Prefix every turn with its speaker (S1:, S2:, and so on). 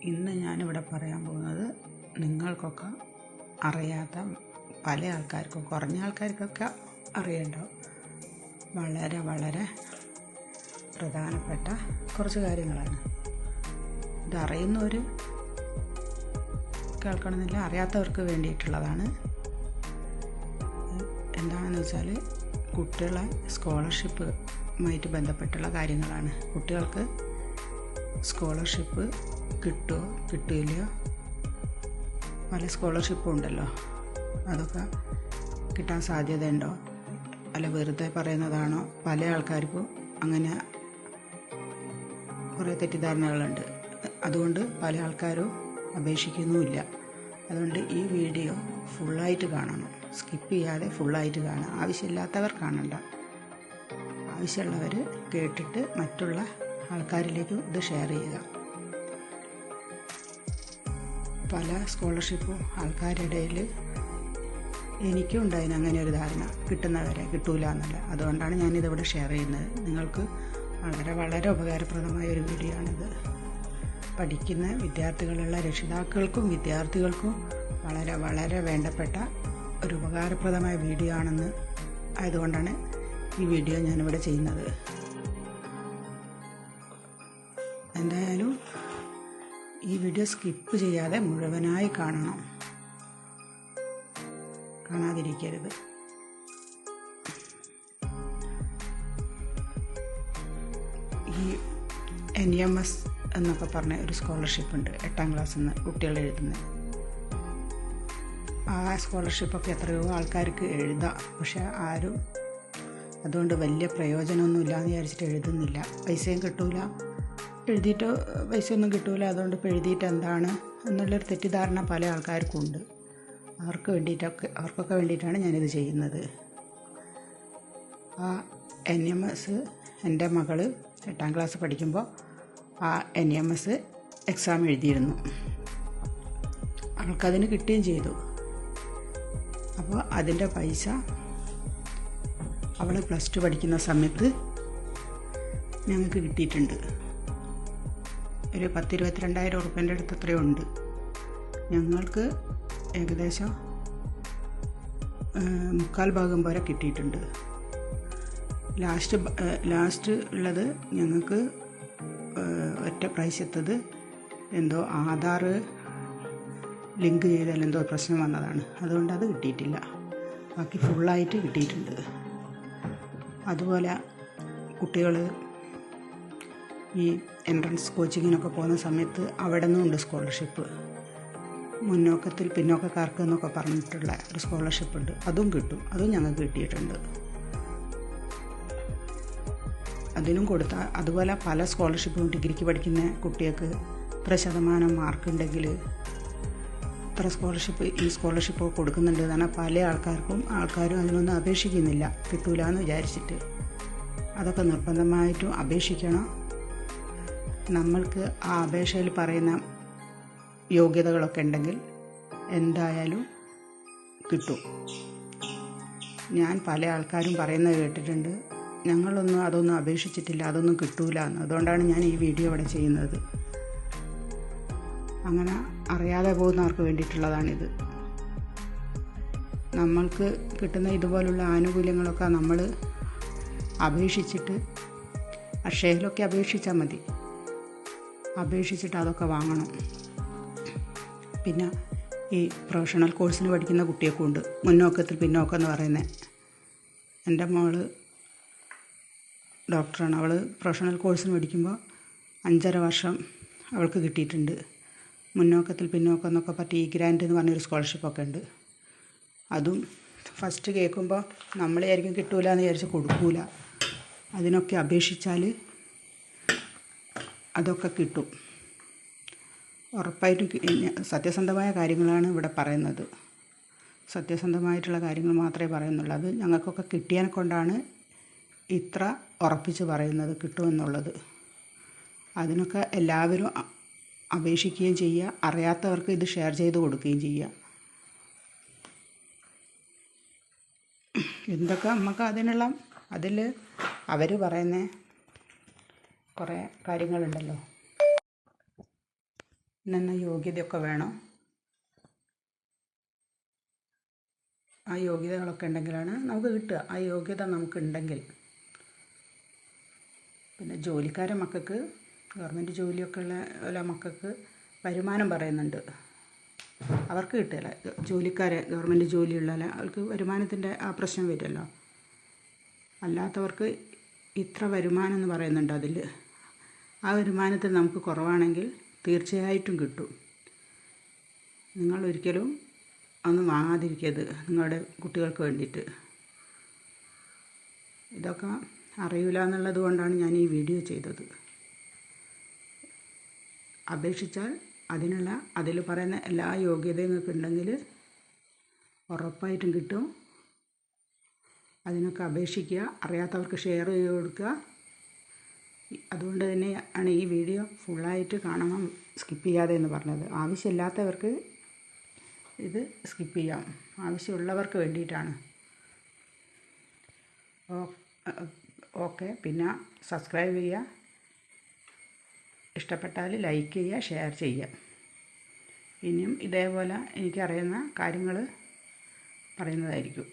S1: ഇന്ന് ഞാനിവിടെ പറയാൻ പോകുന്നത് നിങ്ങൾക്കൊക്കെ അറിയാത്ത പല ആൾക്കാർക്കും കുറഞ്ഞ ആൾക്കാർക്കൊക്കെ അറിയണ്ടാവും വളരെ വളരെ പ്രധാനപ്പെട്ട കുറച്ച് കാര്യങ്ങളാണ്. ഇതറിയുന്നവർ കേൾക്കണമെന്നില്ല, അറിയാത്തവർക്ക് വേണ്ടിയിട്ടുള്ളതാണ്. എന്താണെന്ന് വെച്ചാൽ കുട്ടികളെ സ്കോളർഷിപ്പുമായിട്ട് ബന്ധപ്പെട്ടുള്ള കാര്യങ്ങളാണ്. കുട്ടികൾക്ക് സ്കോളർഷിപ്പ് കിട്ടുമോ കിട്ടില്ലയോ, പല സ്കോളർഷിപ്പും ഉണ്ടല്ലോ, അതൊക്കെ കിട്ടാൻ സാധ്യതയുണ്ടോ, അല്ല വെറുതെ പറയുന്നതാണോ? പല ആൾക്കാർക്കും അങ്ങനെ കുറേ തെറ്റിദ്ധാരണകളുണ്ട്. അതുകൊണ്ട് പല ആൾക്കാരും അപേക്ഷിക്കുന്നുമില്ല. അതുകൊണ്ട് ഈ വീഡിയോ ഫുള്ളായിട്ട് കാണണം, സ്കിപ്പ് ചെയ്യാതെ ഫുള്ളായിട്ട് കാണാം. ആവശ്യമില്ലാത്തവർ കാണണ്ട, ആവശ്യമുള്ളവർ കേട്ടിട്ട് മറ്റുള്ള ആൾക്കാരിലേക്കും ഇത് ഷെയർ ചെയ്യുക. പല സ്കോളർഷിപ്പും ആൾക്കാരുടെ ഇടയിൽ എനിക്കും ഉണ്ടായിരുന്നു അങ്ങനെ ഒരു ധാരണ, കിട്ടുന്നവരെ കിട്ടൂല എന്നല്ല. അതുകൊണ്ടാണ് ഞാനിതിവിടെ ഷെയർ ചെയ്യുന്നത്. നിങ്ങൾക്ക് വളരെ വളരെ ഉപകാരപ്രദമായ ഒരു വീഡിയോ ആണിത്. പഠിക്കുന്ന വിദ്യാർത്ഥികളുള്ള രക്ഷിതാക്കൾക്കും വിദ്യാർത്ഥികൾക്കും വളരെ വളരെ വേണ്ടപ്പെട്ട ഒരു ഉപകാരപ്രദമായ വീഡിയോ ആണെന്ന് ആയതുകൊണ്ടാണ് ഈ വീഡിയോ ഞാനിവിടെ ചെയ്യുന്നത്. എന്തായാലും ഈ വീഡിയോ സ്കിപ്പ് ചെയ്യാതെ മുഴുവനായി കാണണം, കാണാതിരിക്കരുത്. ഈ NMS എന്നൊക്കെ പറഞ്ഞ ഒരു സ്കോളർഷിപ്പ് ഉണ്ട്, 8ാം ക്ലാസ്സിൽ നിന്ന് കുട്ടികൾ എഴുതുന്നത്. ആ സ്കോളർഷിപ്പൊക്കെ എത്രയോ ആൾക്കാർക്ക് എഴുതാം, പക്ഷെ ആരും അതുകൊണ്ട് വലിയ പ്രയോജനമൊന്നുമില്ല എന്ന് വിചാരിച്ചിട്ട് എഴുതുന്നില്ല. പൈസയും കിട്ടൂല, എഴുതിയിട്ട് പൈസയൊന്നും കിട്ടൂല. അതുകൊണ്ട് ഇപ്പോൾ എഴുതിയിട്ട് എന്താണ് എന്നുള്ളൊരു തെറ്റിദ്ധാരണ പല ആൾക്കാർക്കും ഉണ്ട്. അവർക്കൊക്കെ വേണ്ടിയിട്ടാണ് ഞാനിത് ചെയ്യുന്നത്. ആ NMS എൻ്റെ മകൾ 8ാം ക്ലാസ് പഠിക്കുമ്പോൾ ആ NMS എക്സാം എഴുതിയിരുന്നു. അവൾക്കതിന് കിട്ടുകയും ചെയ്തു. അപ്പോൾ അതിൻ്റെ പൈസ അവൾ +2 പഠിക്കുന്ന സമയത്ത് ഞങ്ങൾക്ക് കിട്ടിയിട്ടുണ്ട്. ഒരു 10-22,000 ഉറുപ്പ്യൻ്റെ അടുത്ത് അത്രയും ഉണ്ട്. ഞങ്ങൾക്ക് ഏകദേശം 3/4 ഭാഗം വരെ കിട്ടിയിട്ടുണ്ട്. ലാസ്റ്റ് ഉള്ളത് ഞങ്ങൾക്ക് ഒറ്റ പ്രാവശ്യത്തത് എന്തോ ആധാർ ലിങ്ക് ചെയ്താൽ എന്തോ പ്രശ്നം വന്നതാണ്, അതുകൊണ്ട് അത് കിട്ടിയിട്ടില്ല. ബാക്കി ഫുള്ളായിട്ട് കിട്ടിയിട്ടുണ്ട്. അതുപോലെ കുട്ടികൾ ഈ എൻട്രൻസ് കോച്ചിങ്ങിനൊക്കെ പോകുന്ന സമയത്ത് അവിടെ നിന്നുണ്ട് സ്കോളർഷിപ്പ്. മുന്നോക്കത്തിൽ പിന്നോക്കക്കാർക്ക് എന്നൊക്കെ പറഞ്ഞിട്ടുള്ള ഒരു സ്കോളർഷിപ്പ് ഉണ്ട്, അതും കിട്ടും. അതും ഞങ്ങൾക്ക് കിട്ടിയിട്ടുണ്ട്. അതിനും കൊടുത്താൽ അതുപോലെ പല സ്കോളർഷിപ്പും ഡിഗ്രിക്ക് പഠിക്കുന്ന കുട്ടികൾക്ക് ഇത്ര ശതമാനം മാർക്കുണ്ടെങ്കിൽ ഇത്ര ഈ സ്കോളർഷിപ്പ് കൊടുക്കുന്നുണ്ട് എന്നാണ് പല ആൾക്കാരും അതിനൊന്നും അപേക്ഷിക്കുന്നില്ല, കിട്ടൂല എന്ന് വിചാരിച്ചിട്ട്. അതൊക്കെ നിർബന്ധമായിട്ടും അപേക്ഷിക്കണം. നമ്മൾക്ക് ആ അപേക്ഷയിൽ പറയുന്ന യോഗ്യതകളൊക്കെ ഉണ്ടെങ്കിൽ എന്തായാലും കിട്ടും. ഞാൻ പല ആൾക്കാരും പറയുന്നത് കേട്ടിട്ടുണ്ട്, അതൊന്നും അപേക്ഷിച്ചിട്ടില്ല, അതൊന്നും കിട്ടൂല എന്ന്. അതുകൊണ്ടാണ് ഞാൻ ഈ വീഡിയോ ഇവിടെ ചെയ്യുന്നത്. അങ്ങനെ അറിയാതെ പോകുന്നവർക്ക് വേണ്ടിയിട്ടുള്ളതാണിത്. നമ്മൾക്ക് കിട്ടുന്ന ഇതുപോലുള്ള ആനുകൂല്യങ്ങളൊക്കെ നമ്മൾ അപേക്ഷിച്ചിട്ട് അക്ഷയയിലൊക്കെ അപേക്ഷിച്ചാൽ മതി. അപേക്ഷിച്ചിട്ട് അതൊക്കെ വാങ്ങണം. പിന്നെ ഈ പ്രൊഫഷണൽ കോഴ്സിന് പഠിക്കുന്ന കുട്ടിയൊക്കെ ഉണ്ട്, മുന്നോക്കത്തിൽ പിന്നോക്കം എന്ന് പറയുന്നത്. എൻ്റെ മകൾ ഡോക്ടറാണ്. അവൾ പ്രൊഫഷണൽ കോഴ്സിന് പഠിക്കുമ്പോൾ 5.5 വർഷം അവൾക്ക് കിട്ടിയിട്ടുണ്ട്. മുന്നോക്കത്തിൽ പിന്നോക്കം എന്നൊക്കെ പറ്റി ഈ ഗ്രാൻഡ് എന്ന് പറഞ്ഞൊരു സ്കോളർഷിപ്പൊക്കെ ഉണ്ട്. അതും ഫസ്റ്റ് കേൾക്കുമ്പോൾ നമ്മൾ വിചാരിക്കും കിട്ടൂല എന്ന് വിചാരിച്ച് കൊടുക്കൂല. അതിനൊക്കെ അപേക്ഷിച്ചാൽ അതൊക്കെ കിട്ടും ഉറപ്പായിട്ടും. സത്യസന്ധമായ കാര്യങ്ങളാണ് ഇവിടെ പറയുന്നത്, സത്യസന്ധമായിട്ടുള്ള കാര്യങ്ങൾ മാത്രമേ പറയുന്നുള്ളൂ. അത് ഞങ്ങൾക്കൊക്കെ കിട്ടിയതിനെ കൊണ്ടാണ് ഇത്ര ഉറപ്പിച്ച് പറയുന്നത് കിട്ടുമെന്നുള്ളത്. അതിനൊക്കെ എല്ലാവരും അപേക്ഷിക്കുകയും ചെയ്യുക, അറിയാത്തവർക്ക് ഇത് ഷെയർ ചെയ്ത് കൊടുക്കുകയും ചെയ്യുക. എന്തൊക്കെ നമുക്ക് അതിൽ അവർ പറയുന്ന കുറേ കാര്യങ്ങളുണ്ടല്ലോ. ഇന്ന യോഗ്യതയൊക്കെ വേണം. ആ യോഗ്യതകളൊക്കെ ഉണ്ടെങ്കിലാണ് നമുക്ക് കിട്ടുക. ആ യോഗ്യത നമുക്കുണ്ടെങ്കിൽ. പിന്നെ ജോലിക്കാരെ മക്കൾക്ക്, ഗവൺമെൻറ് ജോലിയൊക്കെ ഉള്ള മക്കൾക്ക് വരുമാനം പറയുന്നുണ്ട്. അവർക്ക് കിട്ടില്ല. ജോലിക്കാരെ, ഗവൺമെൻറ് ജോലിയുള്ള അവർക്ക് വരുമാനത്തിൻ്റെ ആ പ്രശ്നം വരുമല്ലോ. അല്ലാത്തവർക്ക് ഇത്ര വരുമാനം എന്ന് പറയുന്നുണ്ട്. അതിൽ ആ വരുമാനത്തിൽ നമുക്ക് കുറവാണെങ്കിൽ തീർച്ചയായിട്ടും കിട്ടും. നിങ്ങളൊരിക്കലും ഒന്നും വാങ്ങാതിരിക്കരുത് നിങ്ങളുടെ കുട്ടികൾക്ക് വേണ്ടിയിട്ട്. ഇതൊക്കെ അറിയില്ല എന്നുള്ളത് കൊണ്ടാണ് ഞാൻ ഈ വീഡിയോ ചെയ്തത്. അപേക്ഷിച്ചാൽ അതിൽ പറയുന്ന എല്ലാ യോഗ്യതയും നിങ്ങൾക്ക് ഉണ്ടെങ്കിൽ ഉറപ്പായിട്ടും കിട്ടും. അതിനൊക്കെ അപേക്ഷിക്കുക. അറിയാത്തവർക്ക് ഷെയർ ചെയ്ത് കൊടുക്കുക. അതുകൊണ്ട് തന്നെയാണ് ഈ വീഡിയോ ഫുള്ളായിട്ട് കാണണം, സ്കിപ്പ് ചെയ്യാതെ എന്ന് പറഞ്ഞത്. ആവശ്യമില്ലാത്തവർക്ക് ഇത് സ്കിപ്പ് ചെയ്യാം. ആവശ്യമുള്ളവർക്ക് വേണ്ടിയിട്ടാണ്. ഓക്കെ. പിന്നെ സബ്സ്ക്രൈബ് ചെയ്യുക. ഇഷ്ടപ്പെട്ടാൽ ലൈക്ക് ചെയ്യുക, ഷെയർ ചെയ്യുക. ഇനിയും ഇതേപോലെ എനിക്കറിയുന്ന കാര്യങ്ങൾ പറയുന്നതായിരിക്കും.